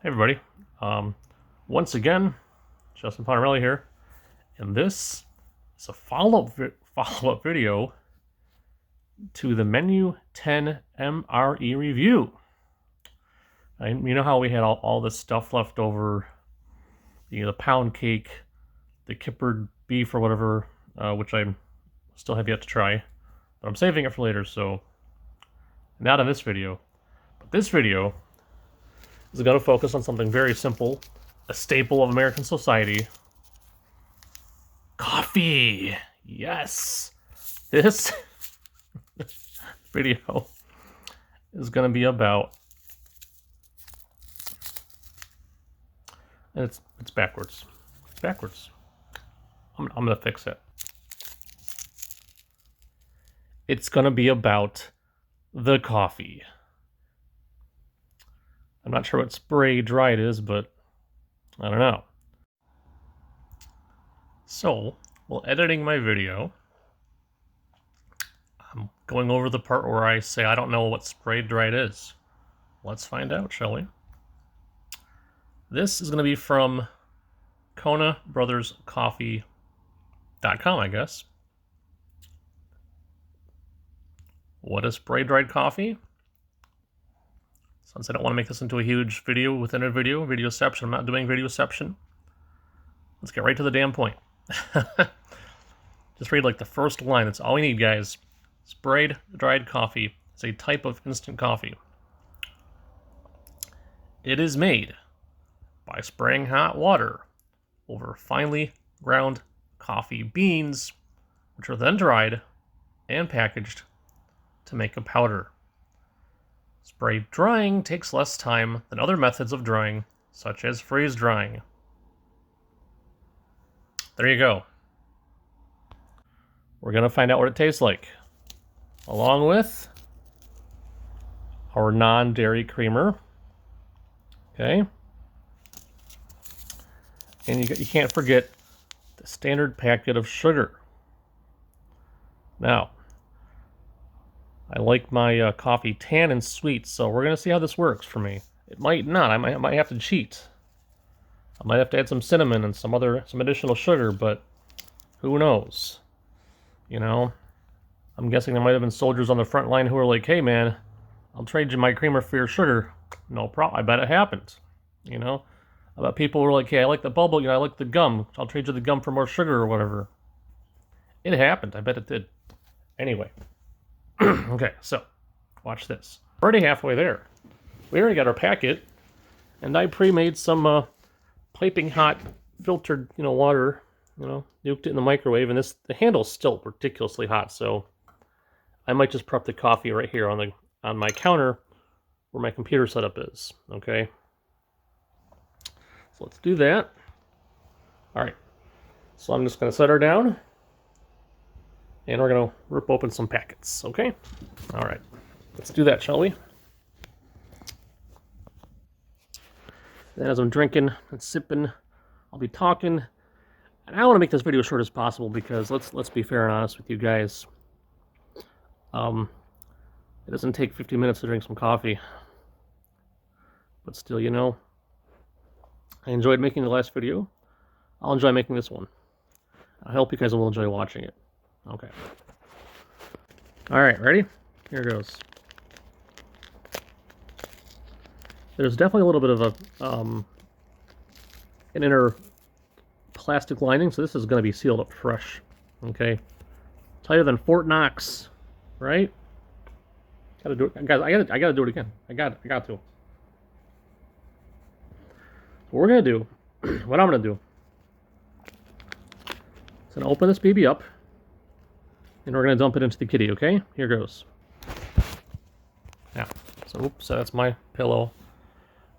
Hey everybody, once again, Justin Ponarelli here, and this is a follow-up video to the Menu 10 MRE review. You know how we had all this stuff left over, the pound cake, the kippered beef or whatever, which I still have yet to try, but I'm saving it for later, so not in this video. But this video is going to focus on something very simple, a staple of American society. Coffee! Yes! This video is going to be about... And it's backwards. It's backwards. I'm going to fix it. It's going to be about the coffee. I'm not sure what spray dried is, but I don't know. So, while editing my video, I'm going over the part where I say I don't know what spray dried is. Let's find out, shall we? This is going to be from KonaBrothersCoffee.com, I guess. What is spray dried coffee? Since I don't want to make this into a huge video within a video, videoception, I'm not doing videoception. Let's get right to the damn point. Just read like the first line. That's all we need, guys. Sprayed dried coffee is a type of instant coffee. It is made by spraying hot water over finely ground coffee beans, which are then dried and packaged to make a powder. Spray drying takes less time than other methods of drying, such as freeze drying. There you go. We're going to find out what it tastes like, along with our non-dairy creamer. Okay. And you can't forget the standard packet of sugar. Now, I like my coffee tan and sweet, so we're going to see how this works for me. It might not. I might have to cheat. I might have to add some cinnamon and some additional sugar, but who knows? You know, I'm guessing there might have been soldiers on the front line who were like, hey man, I'll trade you my creamer for your sugar. No problem. I bet it happened. You know, I bet people were like, hey, I like the bubble, I like the gum. I'll trade you the gum for more sugar or whatever. It happened. I bet it did. Anyway. Okay, so, watch this. We're already halfway there. We already got our packet, and I pre-made some piping hot filtered, water, nuked it in the microwave, and the handle's still ridiculously hot, so I might just prep the coffee right here on my counter where my computer setup is, okay? So let's do that. All right, so I'm just going to set her down. And we're going to rip open some packets, okay? All right, let's do that, shall we? And as I'm drinking and sipping, I'll be talking. And I want to make this video short as possible because let's be fair and honest with you guys. It doesn't take 50 minutes to drink some coffee. But still, I enjoyed making the last video. I'll enjoy making this one. I hope you guys will enjoy watching it. Okay. All right, ready? Here goes. There's definitely a little bit of an inner plastic lining, so this is going to be sealed up fresh. Okay. Tighter than Fort Knox, right? Gotta do it, guys. I gotta do it again. I got to. What we're gonna do, what I'm gonna do, is gonna open this baby up. And we're going to dump it into the kitty, okay? Here goes. Now, so that's my pillow.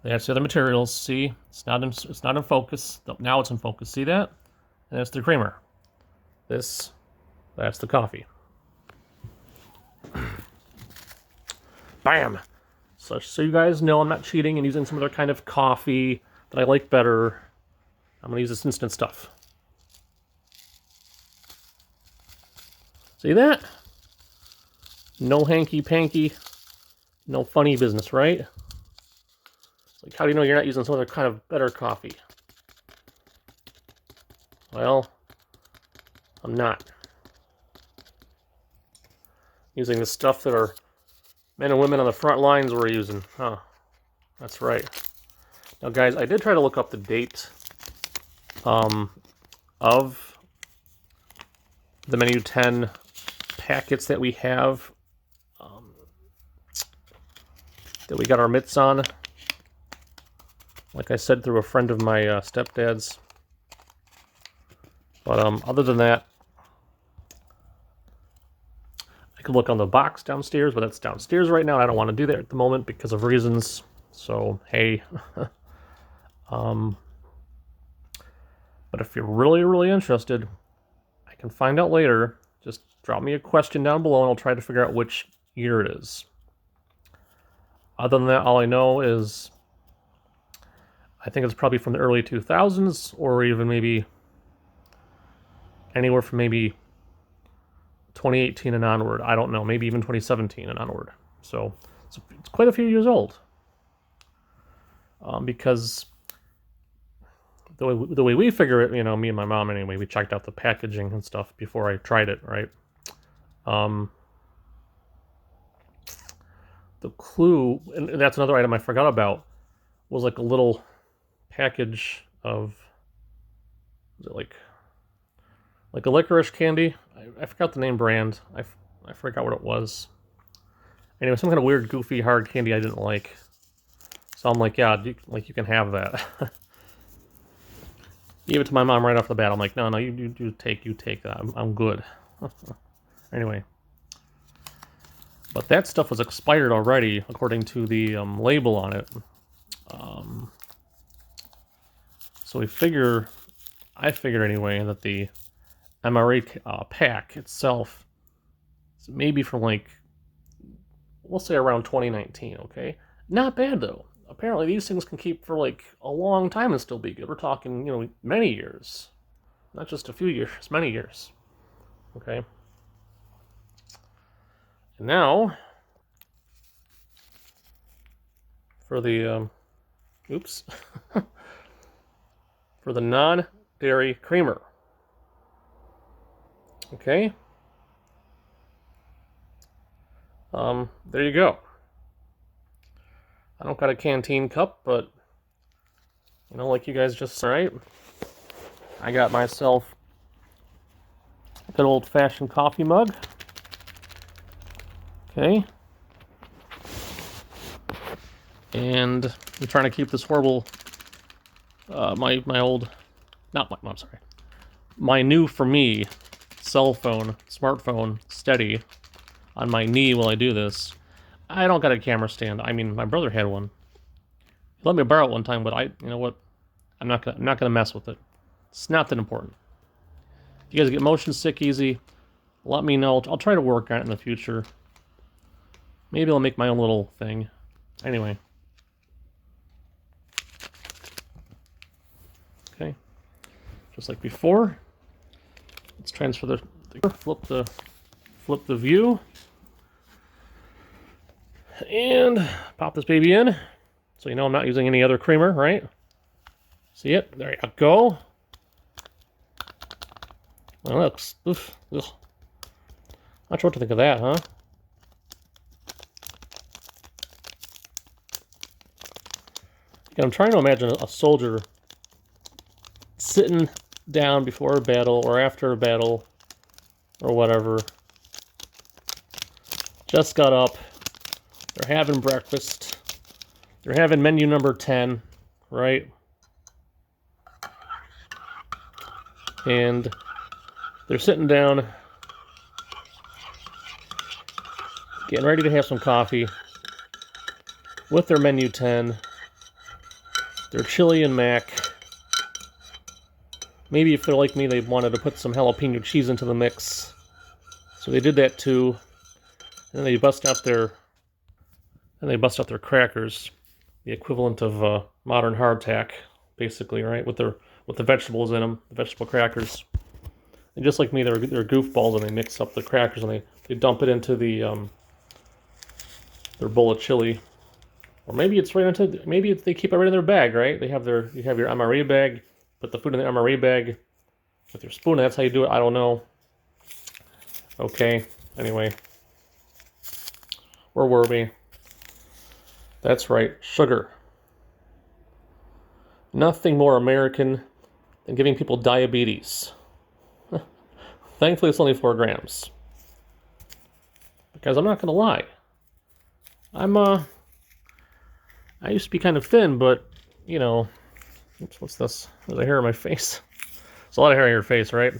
That's the other materials. See, it's not in focus. Now it's in focus. See that? And that's the creamer. That's the coffee. Bam! So you guys know I'm not cheating and using some other kind of coffee that I like better. I'm gonna use this instant stuff. See that? No hanky-panky, no funny business, right? Like, how do you know you're not using some other kind of better coffee? Well, I'm not. Using the stuff that our men and women on the front lines were using. Huh. That's right. Now, guys, I did try to look up the date of the Menu 10 packets that we have, that we got our mitts on. Like I said, through a friend of my stepdad's. But other than that, I could look on the box downstairs, but that's downstairs right now. I don't want to do that at the moment because of reasons. So, hey. But if you're really, really interested, I can find out later. Just drop me a question down below and I'll try to figure out which year it is. Other than that, all I know is I think it's probably from the early 2000s or even maybe anywhere from maybe 2018 and onward. I don't know, maybe even 2017 and onward. So it's quite a few years old. Because the way we figure it, you know, me and my mom anyway, we checked out the packaging and stuff before I tried it, right? The clue, and that's another item I forgot about, was like a little package of, is it like a licorice candy? I forgot the name brand. I forgot what it was. Anyway, some kind of weird, goofy, hard candy I didn't like. So I'm like, yeah, you can have that. Gave it to my mom right off the bat. I'm like, no, you take that. I'm good. Anyway. But that stuff was expired already, according to the label on it. So I figured anyway, that the MRE pack itself is maybe from like, we'll say around 2019, okay? Not bad though. Apparently these things can keep for like a long time and still be good. We're talking, you know, many years. Not just a few years, many years. Okay? And now, for the, for the non-dairy creamer. Okay? There you go. I don't got a canteen cup, but, you know, like you guys just, right? I got myself a good old-fashioned coffee mug. Okay. And I'm trying to keep this horrible, my new for me smartphone steady on my knee while I do this. I don't got a camera stand. I mean, my brother had one. He let me borrow it one time, but you know what? I'm not gonna mess with it. It's not that important. If you guys get motion sick easy, let me know. I'll try to work on it in the future. Maybe I'll make my own little thing. Anyway. Okay. Just like before. Let's transfer the flip the view. And pop this baby in. So you know I'm not using any other creamer, right? See it? There you go. Well, that looks... Oof, ugh. Not sure what to think of that, huh? And I'm trying to imagine a soldier sitting down before a battle or after a battle or whatever. Just got up. They're having breakfast. They're having menu number 10, right? And they're sitting down, getting ready to have some coffee with their menu 10, their chili and mac. Maybe if they're like me, they wanted to put some jalapeno cheese into the mix. So they did that too. And then they bust out their And they bust out their crackers, the equivalent of modern hardtack, basically, right? With the vegetables in them, the vegetable crackers. And just like me, they're goofballs, and they mix up the crackers and they dump it into their bowl of chili. Or maybe it's right into they keep it right in their bag, right? You have your MRE bag, put the food in the MRE bag with your spoon. That's how you do it. I don't know. Okay. Anyway, where were we? That's right, sugar. Nothing more American than giving people diabetes. Thankfully, it's only 4 grams. Because I'm not gonna lie, I used to be kind of thin, but you know, oops, what's this? There's a hair on my face. There's a lot of hair on your face, right?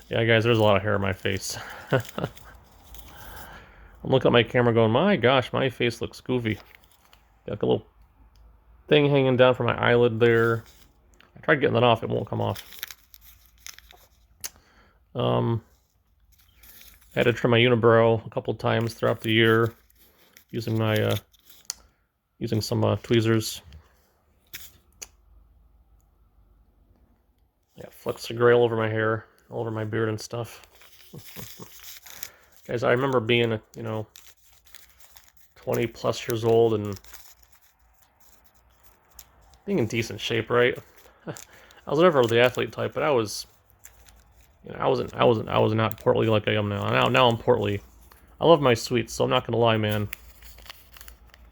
Yeah, guys, there's a lot of hair on my face. I'm looking at my camera going, my gosh, my face looks goofy. Got like a little thing hanging down from my eyelid there. I tried getting that off, it won't come off. I had to trim my unibrow a couple times throughout the year using my using some tweezers. Yeah, flecks of gray all over my hair, all over my beard and stuff. Guys, I remember being, 20 plus years old and being in decent shape, right? I was never the athlete type, but I was, I was not portly like I am now. Now I'm portly. I love my sweets, so I'm not gonna lie, man.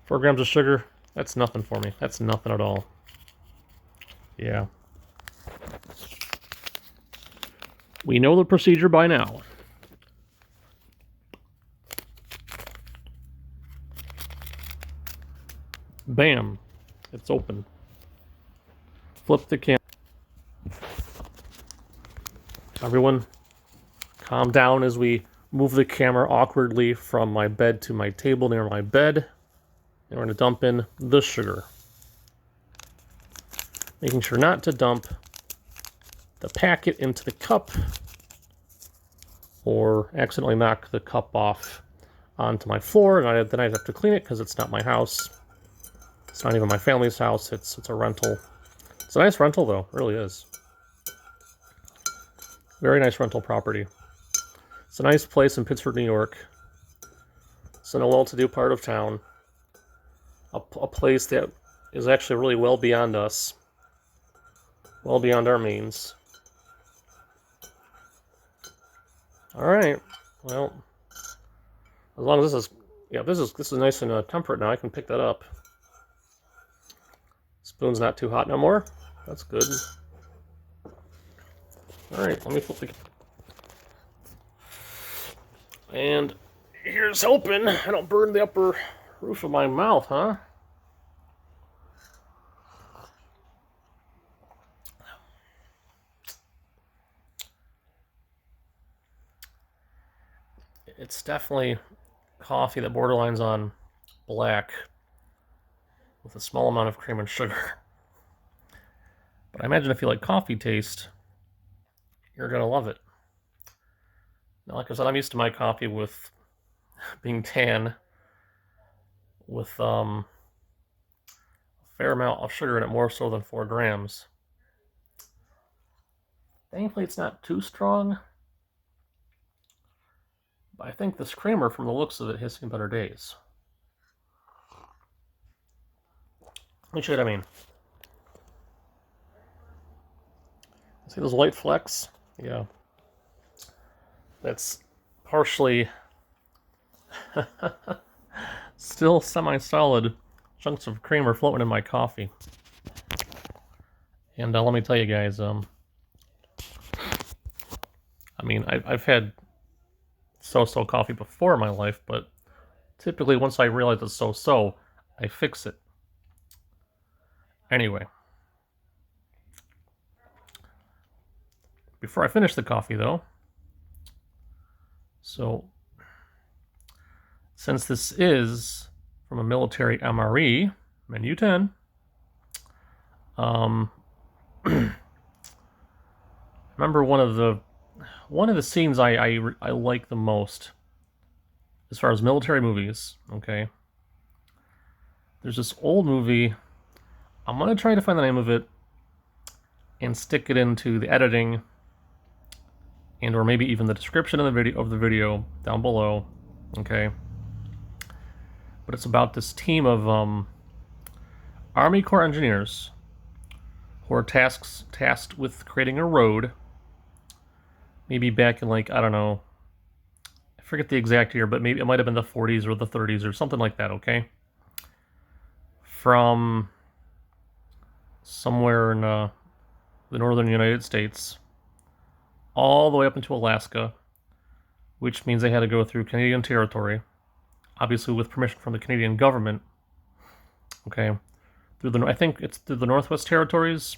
4 grams of sugar, that's nothing for me. That's nothing at all. Yeah. We know the procedure by now. Bam. It's open. Flip the camera. Everyone, calm down as we move the camera awkwardly from my bed to my table near my bed. And we're going to dump in the sugar. Making sure not to dump the packet into the cup or accidentally knock the cup off onto my floor, and then I'd have to clean it because it's not my house. It's not even my family's house. It's a rental. It's a nice rental, though. It really is. Very nice rental property. It's a nice place in Pittsford, New York. It's in a well-to-do part of town. A place that is actually really well beyond us. Well beyond our means. Alright. Well, as long as this is nice and temperate now, I can pick that up. Spoon's not too hot no more. That's good. Alright, let me flip the... And here's hoping I don't burn the upper roof of my mouth, huh? It's definitely coffee that borderlines on black with a small amount of cream and sugar. But I imagine if you like coffee taste, you're going to love it. Now, like I said, I'm used to my coffee with being tan with a fair amount of sugar in it, more so than 4 grams. Thankfully, it's not too strong. But I think this creamer, from the looks of it, has seen better days. Let me show you what I mean. See those white flecks? Yeah. That's partially still semi-solid chunks of creamer floating in my coffee. And let me tell you guys, I mean, I've had so-so coffee before in my life, but typically once I realize it's so-so, I fix it. Anyway. Before I finish the coffee, though, so since this is from a military MRE, menu 10, remember one of the scenes I like the most as far as military movies, okay, There's this old movie. I'm gonna try to find the name of it and stick it into the editing and or maybe even the description of the video down below. Okay. But it's about this team of Army Corps engineers who are tasked with creating a road. Maybe back in, like, I don't know, I forget the exact year, but maybe it might have been the 40s or the 30s or something like that, okay? From somewhere in the northern United States all the way up into Alaska, which means they had to go through Canadian territory, obviously with permission from the Canadian government, okay? I think it's through the Northwest Territories.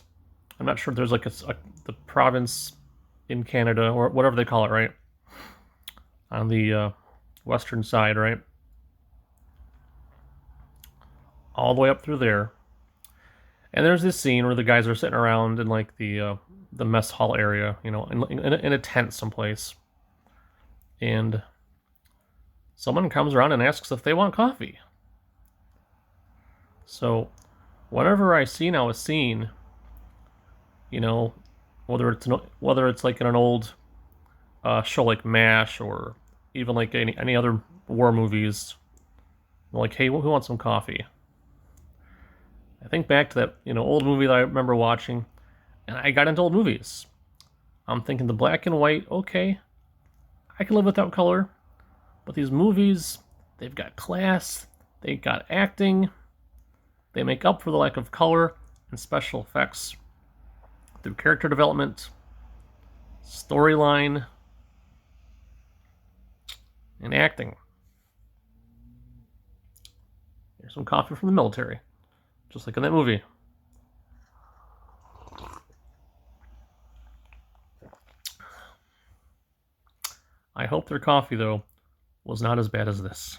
I'm not sure if there's like the province in Canada or whatever they call it, right? On the western side, right? All the way up through there. And there's this scene where the guys are sitting around in like the mess hall area, you know, in a tent someplace. And someone comes around and asks if they want coffee. So whenever I see now a scene, you know, whether it's like in an old show like MASH or even like any other war movies, like, hey, who wants some coffee? I think back to that, you know, old movie that I remember watching, and I got into old movies. I'm thinking the black and white, okay, I can live without color, but these movies, they've got class, they got acting, they make up for the lack of color and special effects through character development, storyline, and acting. Here's some coffee from the military, just like in that movie. I hope their coffee, though, was not as bad as this.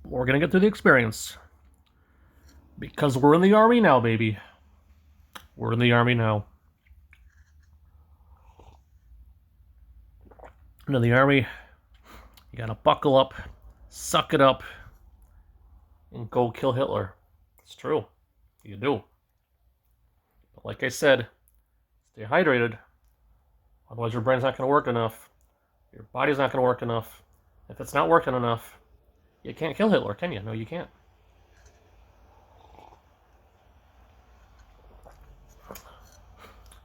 We're gonna get through the experience. Because we're in the Army now, baby. We're in the Army now. And in the Army, you gotta buckle up, suck it up, and go kill Hitler. It's true. You do. But like I said, stay hydrated. Otherwise your brain's not gonna work enough. Your body's not gonna work enough. If it's not working enough, you can't kill Hitler, can you? No, you can't.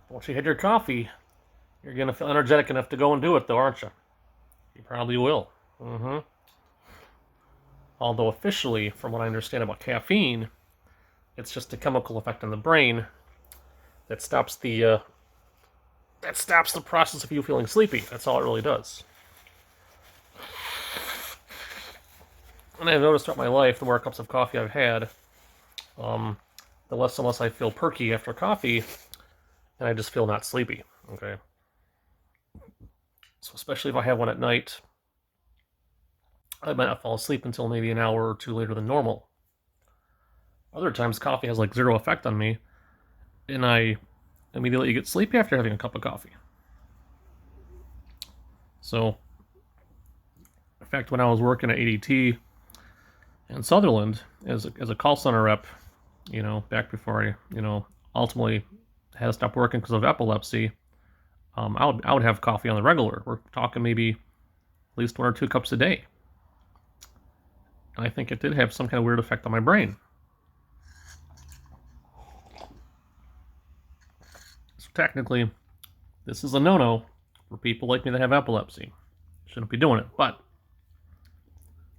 Once you hit your coffee, you're going to feel energetic enough to go and do it, though, aren't you? You probably will. Although officially, from what I understand about caffeine, it's just a chemical effect in the brain that stops the process of you feeling sleepy. That's all it really does. And I've noticed throughout my life, the more cups of coffee I've had, the less and less I feel perky after coffee, and I just feel not sleepy, okay? So especially if I have one at night, I might not fall asleep until maybe an hour or two later than normal. Other times, coffee has like zero effect on me, and I immediately get sleepy after having a cup of coffee. So, in fact, when I was working at ADT in Sutherland as a call center rep, you know, back before I, you know, ultimately had to stop working because of epilepsy, I would have coffee on the regular. We're talking maybe at least 1 or 2 cups a day. And I think it did have some kind of weird effect on my brain. So technically, this is a no-no for people like me that have epilepsy. Shouldn't be doing it. But,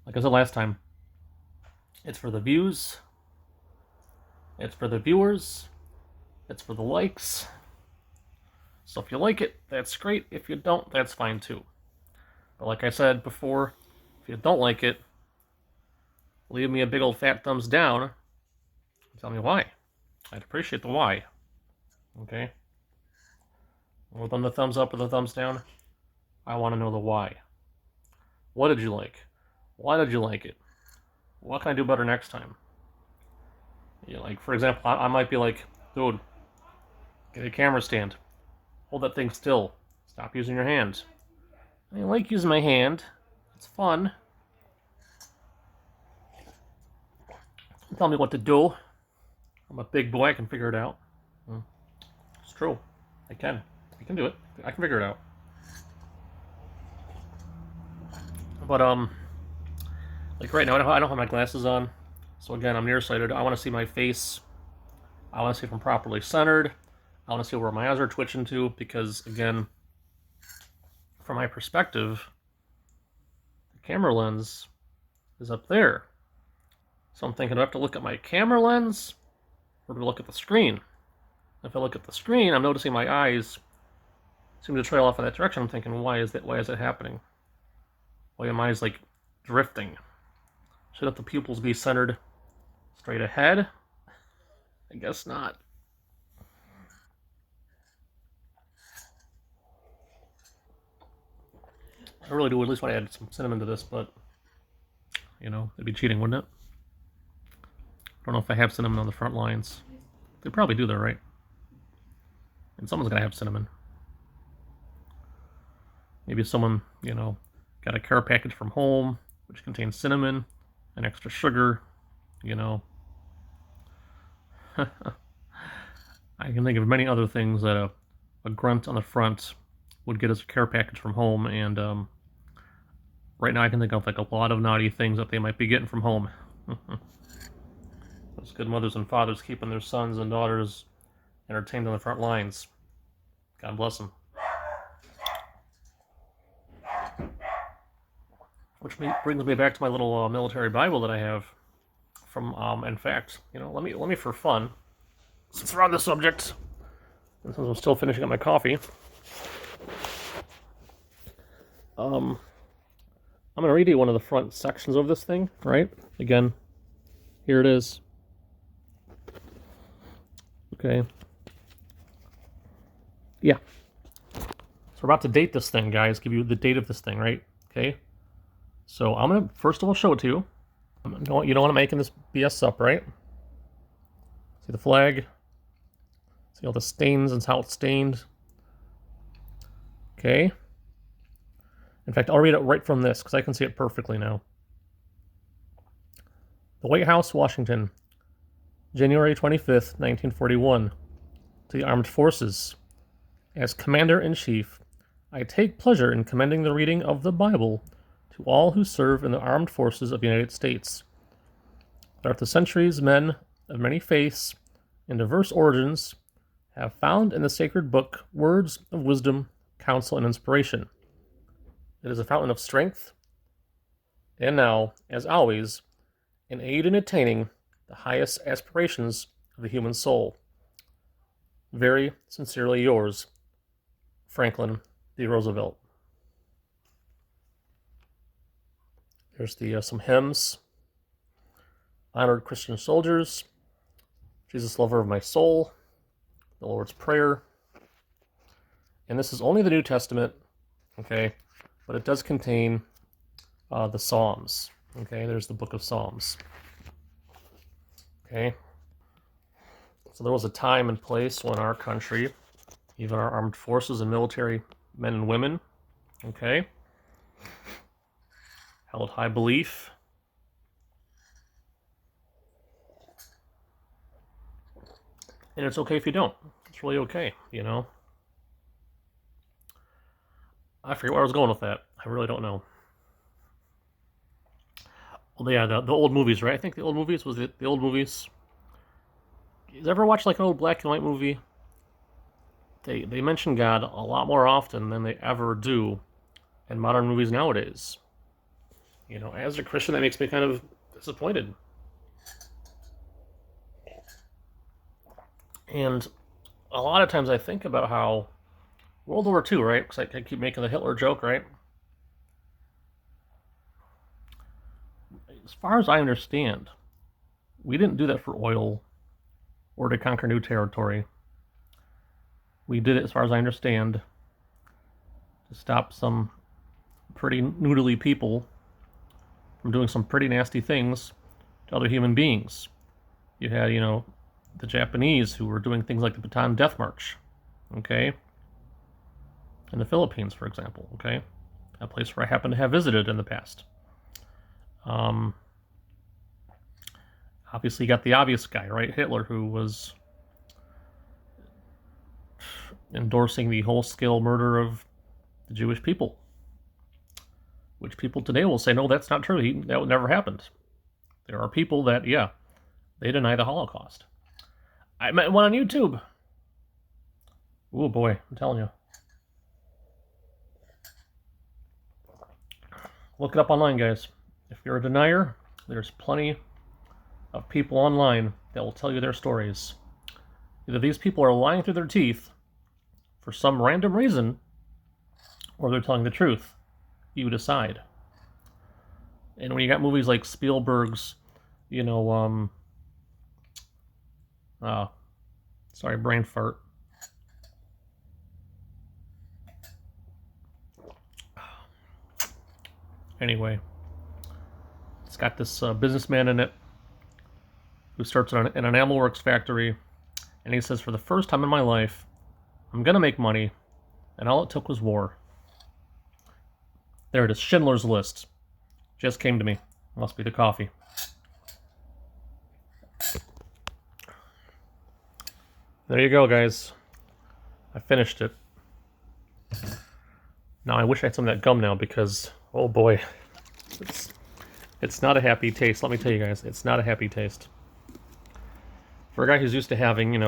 like I said last time, it's for the views, it's for the viewers, it's for the likes. So if you like it, that's great. If you don't, that's fine too. But like I said before, if you don't like it, leave me a big old fat thumbs down. Tell me why. I'd appreciate the why. Okay? More than the thumbs up or the thumbs down, I want to know the why. What did you like? Why did you like it? What can I do better next time? You know, like, for example, I might be like, dude, get a camera stand. Hold that thing still. Stop using your hands. I like using my hand. It's fun. Tell me what to do. I'm a big boy. I can figure it out. It's true. I can. I can do it. I can figure it out. But like right now, I don't have my glasses on. So again, I'm nearsighted. I want to see my face. I want to see if I'm properly centered. I want to see where my eyes are twitching to, because again, from my perspective, the camera lens is up there. So I'm thinking, do I have to look at my camera lens or do I look at the screen? If I look at the screen, I'm noticing my eyes seem to trail off in that direction. I'm thinking, why is that? Why is it happening? Why are my eyes like drifting? Shouldn't the pupils be centered straight ahead? I guess not. I really do at least want to add some cinnamon to this, but you know, it'd be cheating, wouldn't it? I don't know if I have cinnamon on the front lines. They probably do though, right? And someone's gonna have cinnamon. Maybe someone, you know, got a care package from home which contains cinnamon and extra sugar, you know. I can think of many other things that a grunt on the front would get as a care package from home, and right now I can think of like a lot of naughty things that they might be getting from home. Those good mothers and fathers keeping their sons and daughters entertained on the front lines. God bless them. Which brings me back to my little military Bible that I have. From, in fact, you know, let me for fun, since we're on the subject, and since I'm still finishing up my coffee, I'm gonna read you one of the front sections of this thing. Right? Again, here it is. Okay. Yeah. So we're about to date this thing, guys. Give you the date of this thing, right? Okay. So I'm gonna first of all show it to you. You don't want to making this BS up, right? See the flag? See all the stains and how it's stained? Okay. In fact, I'll read it right from this because I can see it perfectly now. The White House, Washington, January 25th, 1941. To the Armed Forces. As Commander-in-Chief, I take pleasure in commending the reading of the Bible to all who serve in the armed forces of the United States. Throughout the centuries, men of many faiths and diverse origins have found in the sacred book words of wisdom, counsel, and inspiration. It is a fountain of strength, and now, as always, an aid in attaining the highest aspirations of the human soul. Very sincerely yours, Franklin D. Roosevelt. There's the some hymns. Honored Christian soldiers, Jesus, lover of my soul, the Lord's Prayer. And this is only the New Testament, okay? But it does contain the Psalms, okay? There's the book of Psalms, okay? So there was a time and place when our country, even our armed forces and military men and women, okay, held high belief and it's okay if you don't. It's really okay, you know. I forget where I was going with that. I really don't know. Well, yeah, the old movies, right? I think the old movies was the old movies. You ever watch like an old black and white movie? They mention God a lot more often than they ever do in modern movies nowadays. You know, as a Christian, that makes me kind of disappointed. And a lot of times I think about how World War II, right? Because I keep making the Hitler joke, right? As far as I understand, we didn't do that for oil or to conquer new territory. We did it, as far as I understand, to stop some pretty noodly people from doing some pretty nasty things to other human beings. You had, you know, the Japanese who were doing things like the Bataan Death March, okay? In the Philippines, for example, okay? A place where I happen to have visited in the past. Obviously, you got the obvious guy, right? Hitler, who was endorsing the whole-scale murder of the Jewish people. Which people today will say, no, that's not true. That never happened. There are people that, yeah, they deny the Holocaust. I met one on YouTube. Oh boy, I'm telling you. Look it up online, guys. If you're a denier, there's plenty of people online that will tell you their stories. Either these people are lying through their teeth for some random reason, or they're telling the truth. You decide. And when you got movies like Spielberg's, sorry, brain fart. Anyway, it's got this businessman in it who starts an enamel works factory, and he says, for the first time in my life, I'm gonna make money, and all it took was war. There it is, Schindler's List. Just came to me. Must be the coffee. There you go, guys. I finished it. Now I wish I had some of that gum now because, oh boy, it's not a happy taste. Let me tell you guys, it's not a happy taste. For a guy who's used to having,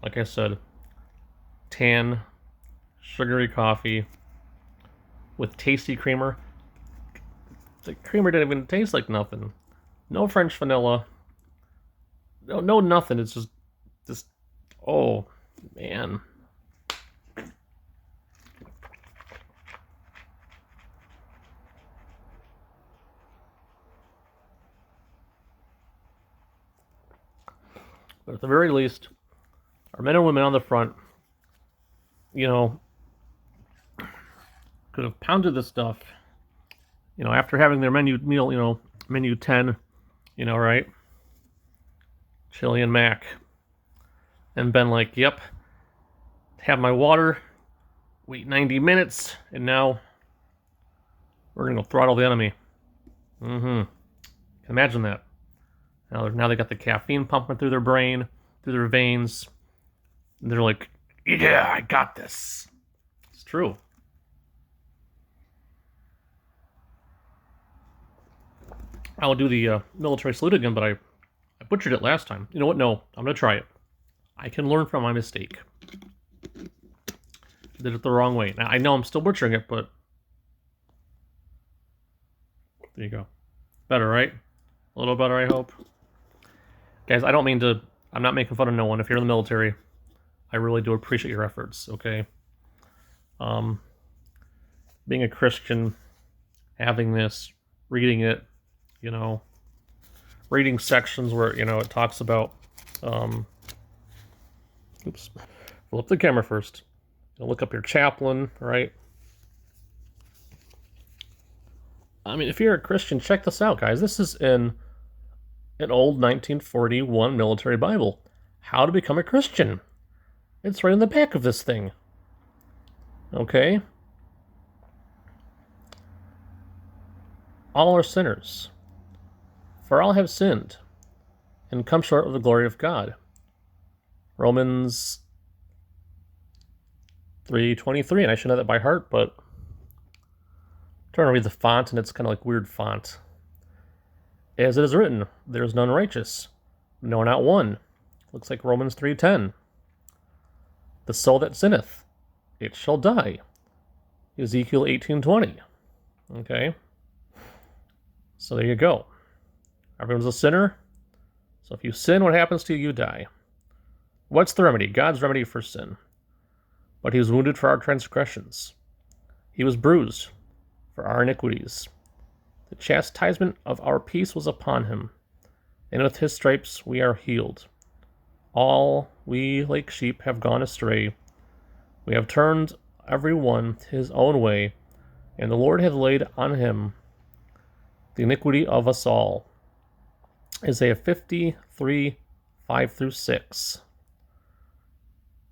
like I said, tan, sugary coffee with tasty creamer. The creamer didn't even taste like nothing. No French vanilla. No nothing. It's just, oh, man. But at the very least, our men and women on the front, could have pounded this stuff, after having their menu 10, right? Chili and mac. And been like, yep, have my water, wait 90 minutes, and now we're going to throttle the enemy. Imagine that. Now they got the caffeine pumping through their brain, through their veins. And they're like, yeah, I got this. It's true. I'll do the military salute again, but I butchered it last time. You know what? No, I'm going to try it. I can learn from my mistake. Did it the wrong way. Now, I know I'm still butchering it, but there you go. Better, right? A little better, I hope. Guys, I don't mean to... I'm not making fun of no one. If you're in the military, I really do appreciate your efforts, okay? Being a Christian, having this, reading it, reading sections where, it talks about... oops. Flip the camera first. Look up your chaplain, right? I mean, if you're a Christian, check this out, guys. This is in an old 1941 military Bible. How to become a Christian. It's right in the back of this thing. Okay? All are sinners. For all have sinned and come short of the glory of God. Romans 3:23, and I should know that by heart, but I'm trying to read the font, and it's kind of like weird font. As it is written, there is none righteous, no, not one. Looks like Romans 3:10. The soul that sinneth, it shall die. Ezekiel 18:20. Okay? So there you go. Everyone's a sinner. So if you sin, what happens to you? You die. What's the remedy? God's remedy for sin. But he was wounded for our transgressions. He was bruised for our iniquities. The chastisement of our peace was upon him, and with his stripes we are healed. All we like sheep have gone astray. We have turned every one his own way, and the Lord hath laid on him the iniquity of us all. Isaiah 53:5-6.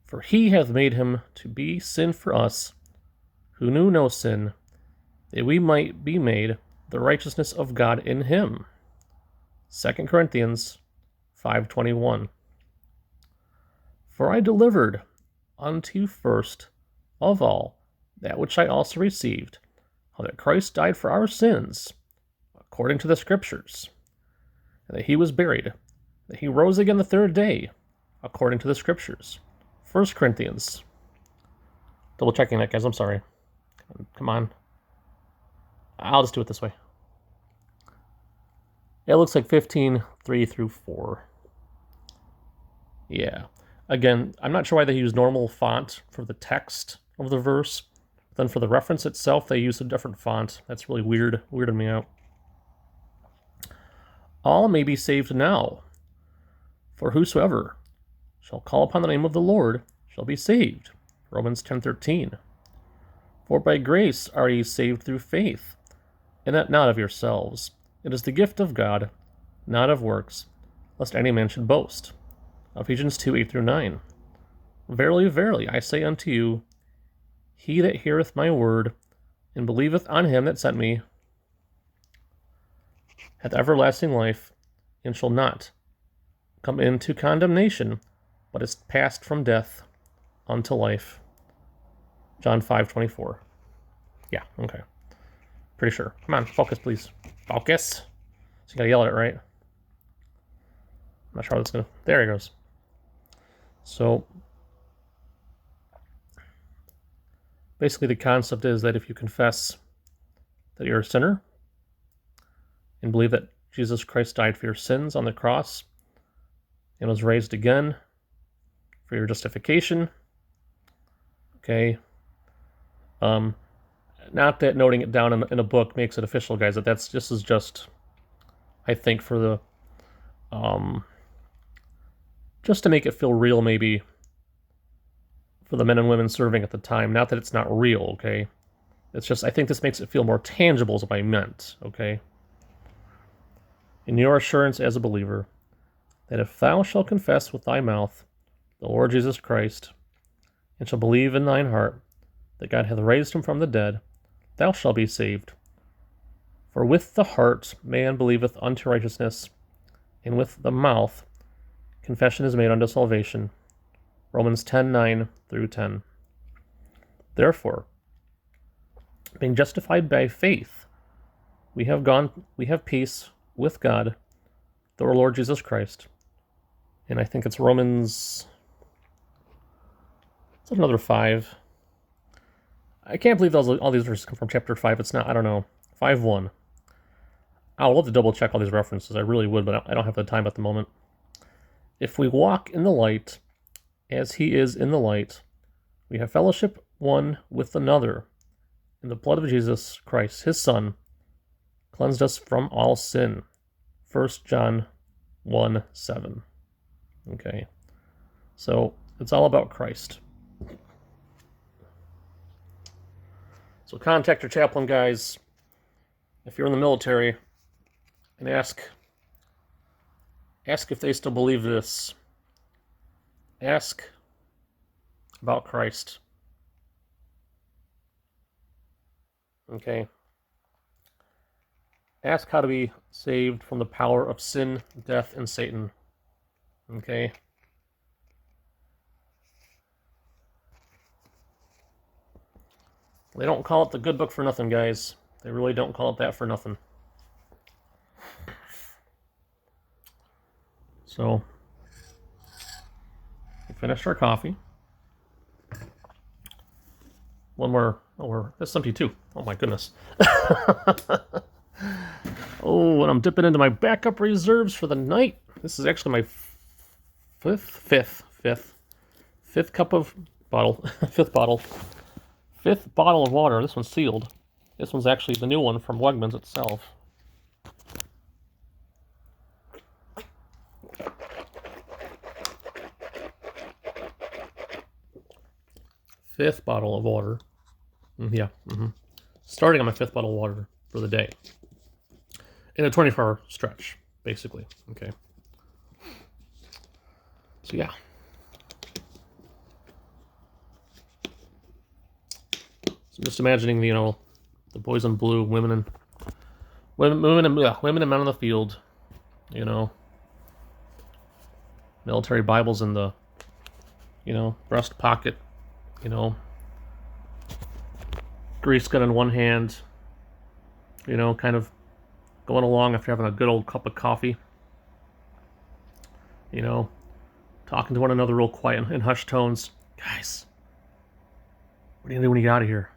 For he hath made him to be sin for us, who knew no sin, that we might be made the righteousness of God in him. 2 Corinthians 5:21. For I delivered unto you first of all that which I also received, how that Christ died for our sins, according to the Scriptures, and that he was buried, that he rose again the third day, according to the Scriptures. 1 Corinthians. Double checking that, guys. I'm sorry. Come on. I'll just do it this way. It looks like 15:3 through 4. Yeah. Again, I'm not sure why they use normal font for the text of the verse. But then for the reference itself, they use a different font. That's really weird. Weirded me out. All may be saved now. For whosoever shall call upon the name of the Lord shall be saved. Romans 10:13. For by grace are ye saved through faith, and that not of yourselves. It is the gift of God, not of works, lest any man should boast. Ephesians 2:8 through 9. Verily, verily, I say unto you, he that heareth my word, and believeth on him that sent me, hath everlasting life, and shall not come into condemnation, but is passed from death unto life. John 5:24. Yeah, okay. Pretty sure. Come on, focus, please. Focus. So you gotta yell at it, right? I'm not sure how that's gonna... There he goes. So, basically the concept is that if you confess that you're a sinner and believe that Jesus Christ died for your sins on the cross and was raised again for your justification, okay, not that noting it down in a book makes it official, guys. This is just, I think, for the, just to make it feel real, maybe, for the men and women serving at the time. Not that it's not real, okay? It's just, I think this makes it feel more tangible is what I meant, okay? In your assurance as a believer, that if thou shalt confess with thy mouth the Lord Jesus Christ, and shalt believe in thine heart that God hath raised him from the dead, thou shalt be saved. For with the heart man believeth unto righteousness, and with the mouth confession is made unto salvation. Romans 10:9 through 10. Therefore, being justified by faith, we have peace with God through our Lord Jesus Christ. And I think it's Romans, it's another 5. I can't believe all these verses come from chapter 5. It's not, I don't know, 5:1. I would love to double check all these references. I really would, but I don't have the time at the moment. If we walk in the light, as he is in the light, we have fellowship one with another, and the blood of Jesus Christ, his Son, cleansed us from all sin. 1 John 1:7. Okay, so it's all about Christ. So contact your chaplain, guys, if you're in the military, and ask if they still believe this. Ask about Christ. Okay. Ask how to be saved from the power of sin, death, and Satan. Okay. They don't call it the good book for nothing, guys. They really don't call it that for nothing. So, we finished our coffee. One more. Oh, that's empty too. Oh my goodness. Oh, and I'm dipping into my backup reserves for the night. This is actually my fifth cup of bottle. Fifth bottle of water. This one's sealed. This one's actually the new one from Wegmans itself. Fifth bottle of water. Yeah. Starting on my fifth bottle of water for the day. In a 24-hour stretch, basically. Okay. So, yeah. So I'm just imagining, the boys in blue, women and men on the field, Military Bibles in the, breast pocket, grease gun in one hand, kind of going along after having a good old cup of coffee, talking to one another real quiet in hushed tones. Guys, what are you gonna do when you get out of here?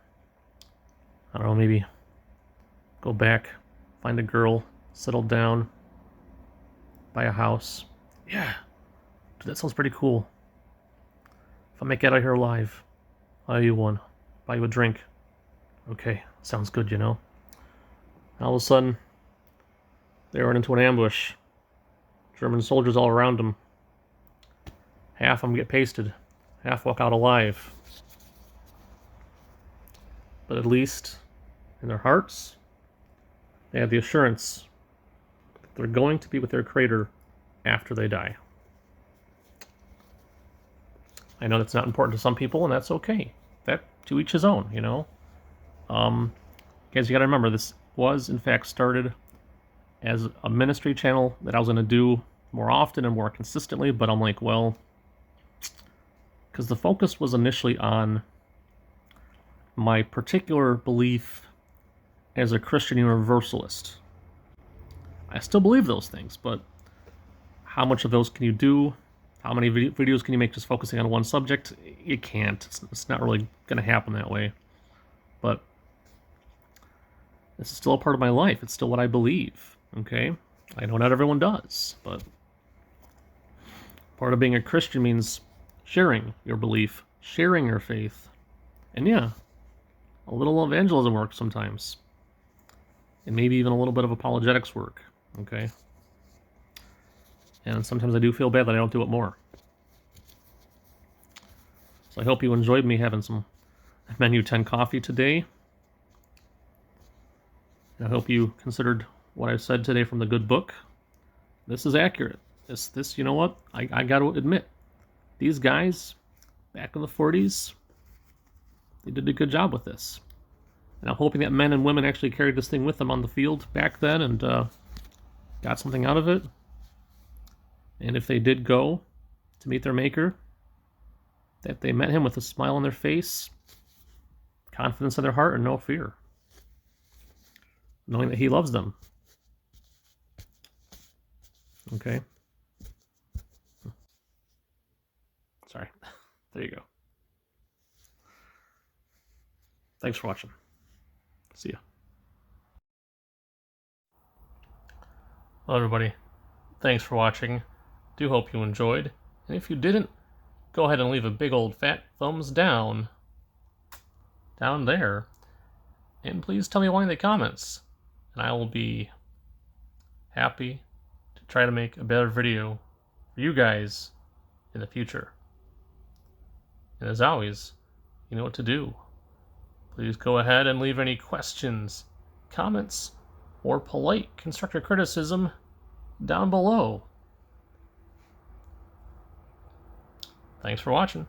I don't know, maybe go back, find a girl, settle down, buy a house. Yeah, dude, that sounds pretty cool. If I make it out of here alive, I'll buy you one. Buy you a drink. Okay, sounds good, All of a sudden, they run into an ambush. German soldiers all around them. Half of them get pasted. Half walk out alive. But at least, in their hearts, they have the assurance that they're going to be with their Creator after they die. I know that's not important to some people, and that's okay. That, to each his own, Guys, you gotta remember, this was, in fact, started as a ministry channel that I was gonna do more often and more consistently, but I'm like, well, because the focus was initially on my particular belief as a Christian universalist. I still believe those things, but how much of those can you do? How many videos can you make just focusing on one subject? You can't. It's not really going to happen that way. But this is still a part of my life. It's still what I believe, okay? I know not everyone does, but part of being a Christian means sharing your belief, sharing your faith. And yeah, a little evangelism work sometimes. And maybe even a little bit of apologetics work, okay? And sometimes I do feel bad that I don't do it more. So I hope you enjoyed me having some Menu 10 coffee today. And I hope you considered what I said today from the good book. This is accurate. This, you know what? I got to admit, these guys back in the 40s, they did a good job with this. And I'm hoping that men and women actually carried this thing with them on the field back then and got something out of it. And if they did go to meet their Maker, that they met him with a smile on their face, confidence in their heart, and no fear, knowing that he loves them. Okay? Sorry. There you go. Thanks for watching. See ya. Well, everybody, thanks for watching. Do hope you enjoyed. And if you didn't, go ahead and leave a big old fat thumbs down there. And please tell me why in the comments. And I will be happy to try to make a better video for you guys in the future. And as always, you know what to do. Please go ahead and leave any questions, comments, or polite constructive criticism down below. Thanks for watching.